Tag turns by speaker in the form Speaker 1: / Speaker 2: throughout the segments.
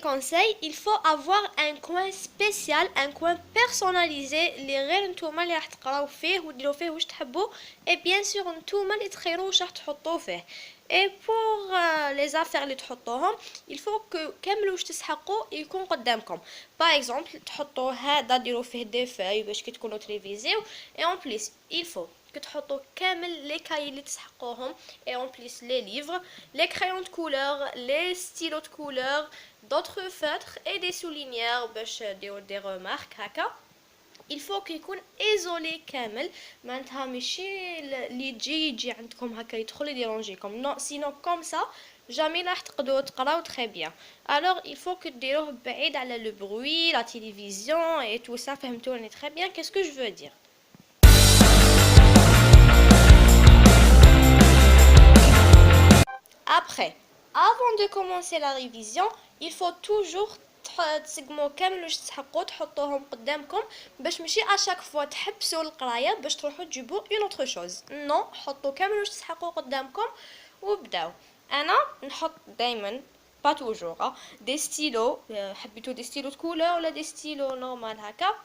Speaker 1: conseils, il faut avoir un coin spécial, un coin personnalisé اللي غير نتوما اللي راح تقراو فيه وديروا فيه واش تحبوا et bien sûr نتوما اللي تخيروا واش راح تحطوا فيه. Et pour les affaires اللي تحطوهم il faut que كامل واش تسحقوا يكون قدامكم. Par exemple تحطوا هذا ديروا فيه دي فاي باش كي تكونوا تريفيزيو et en plus il faut que تحطوا كامل لي كاي اللي تسحقوهم et en plus les livres, les crayons de couleur, les stylos de couleur, d'autres feutres et des souligneurs باش ديروا des remarques هكا. il faut يكون isolé كامل معناتها ماشي اللي يجي عندكم هكا يدخل يديرونجيكم نو سينو كوم سا jamais راح تقدروا تقراو très bien. alors il faut que ديروه بعيد على le bruit, la télévision et tout ça. فهمتوني très bien qu'est-ce que je veux dire. Après, avant de commencer la révision, il faut toujours تسقموا كامل واش تسحقوا تحطوهم قدامكم باش ماشي اشاك فوا تحبسوا القرايه باش تروحوا تجيبوا اون اوتر شوز. نو حطوا كامل واش تسحقوا قدامكم وبداو. انا نحط دائما با توجور دي ستيلو، حبيتو دي ستيلو كولور ولا دي ستيلو نورمال هكا.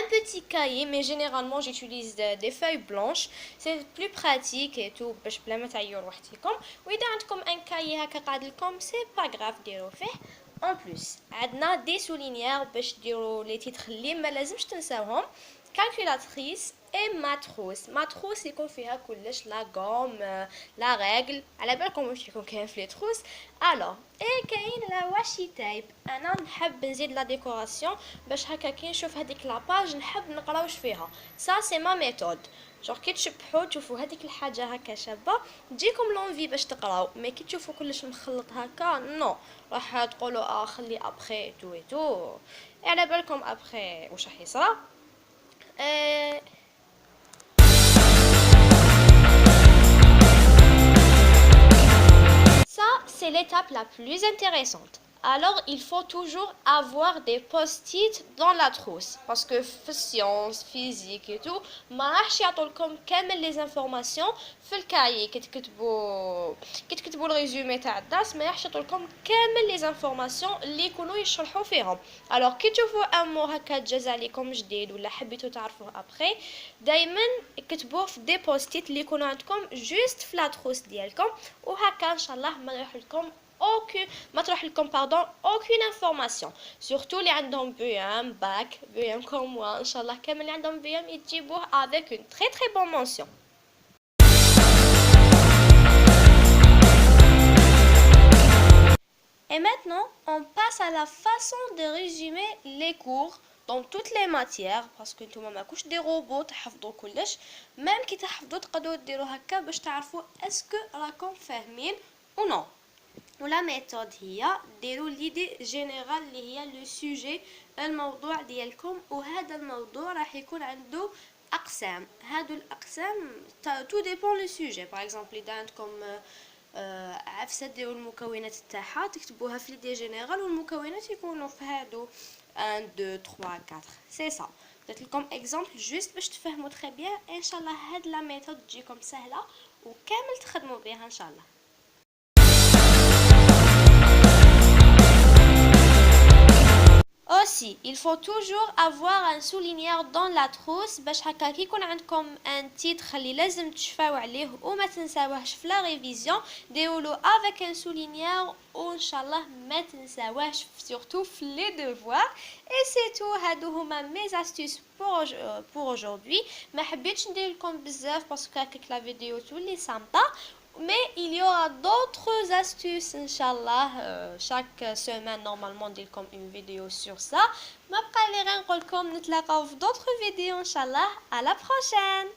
Speaker 1: Un petit cahier, mais généralement j'utilise des feuilles blanches, c'est plus pratique et tout باش بلا ما تعيوا روحتكم. واذا عندكم ان كاي هكا قاعد لكم سي با غراف ديروا فيه. en plus عندنا دي سولينيير باش ديروا لي تيتر اللي ما لازمش تنساوهم. calculatrice et ماتروس يكون فيها كلش لا غوم لا ريغل على بالكم واش يكون كاين في لي تروس. الوغ اي كاين لا واشي تايب. انا نحب نزيد لا ديكوراسيون باش هكا كي نشوف هذيك لاباج نحب نقرا واش فيها. سا سي ما ميثود جور كي تشبحوا تشوفوا هذيك الحاجه هكا شابه تجيكم لونفي باش تقراو. مي كي تشوفوا كلش مخلط هكا نو راح تقولوا خلي ابخي تو اي تو على بالكم ابخي واش راح يصرى. Ça, c'est l'étape la plus intéressante. Alors, il faut toujours avoir des post-it dans la trousse. Parce que sciences, physique et tout, ما راحش يعطولكم كامل les informations في الكايي. كي تكتبوا الريزومي تاع الدرس ما راحش يعطولكم كامل les informations اللي يكونوا يشرحوا فيهم. alors كي تشوفوا ان مو هكا جاز عليكم جديد ولا حبيتوا تعرفوه ابخي دائما اكتبوه في دي بوست-it اللي يكونوا عندكم جوست في لا تروس ديالكم وهكا ان شاء الله ما يروح لكم ما تروح لكم aucune information. surtout اللي عندهم BM bac BM comme moi ان شاء الله كامل اللي عندهم BM يجيبوه avec une très très bonne mention. Et maintenant, on passe à la façon de résumer les cours dans toutes les matières parce que نتوما ماكوش دي روبو تحفظوا كلش. même كي تحفظوا تقدروا ديروا هكا باش تعرفوا اسكو راكم فاهمين ou non. ولا ميثود هي ديروا ليدي جينيرال اللي هي لو سوجي الموضوع ديالكم وهذا الموضوع راح يكون عنده اقسام. هادو الاقسام تو ديبون لو سوجي. باغ اكزومبل اذا عندكم عفسه ديروا المكونات تاعها تكتبوها في ليدي جينيرال والمكونات يكونوا في هادو 1 2 3 4 سي سا. درت لكم اكزامبل جوست باش تفهموا تري بيان. ان شاء الله هاد لا ميثود تجيكم سهله وكامل تخدموا بها ان شاء الله. Aussi, il faut toujours avoir un souligneur dans la trousse باش هكا كي يكون عندكم ان تيتر اللي لازم تشفاو عليه وما تنساوهش في لا ريفيزيون ديرولو avec un souligneur وان شاء الله ما تنساوهش surtout في لي devoirs. et c'est tout. هادو هما mes astuces pour aujourd'hui. ما حبيتش ندير لكم بزاف باسكو هكاك لا فيديو تولي سامبا. mais il y aura d'autres astuces inchallah chaque semaine normalement نديرلكم une vidéo sur ça. ما بقى لي غير نقولكم نتلاقاو في d'autres vidéos inchallah. à la prochaine.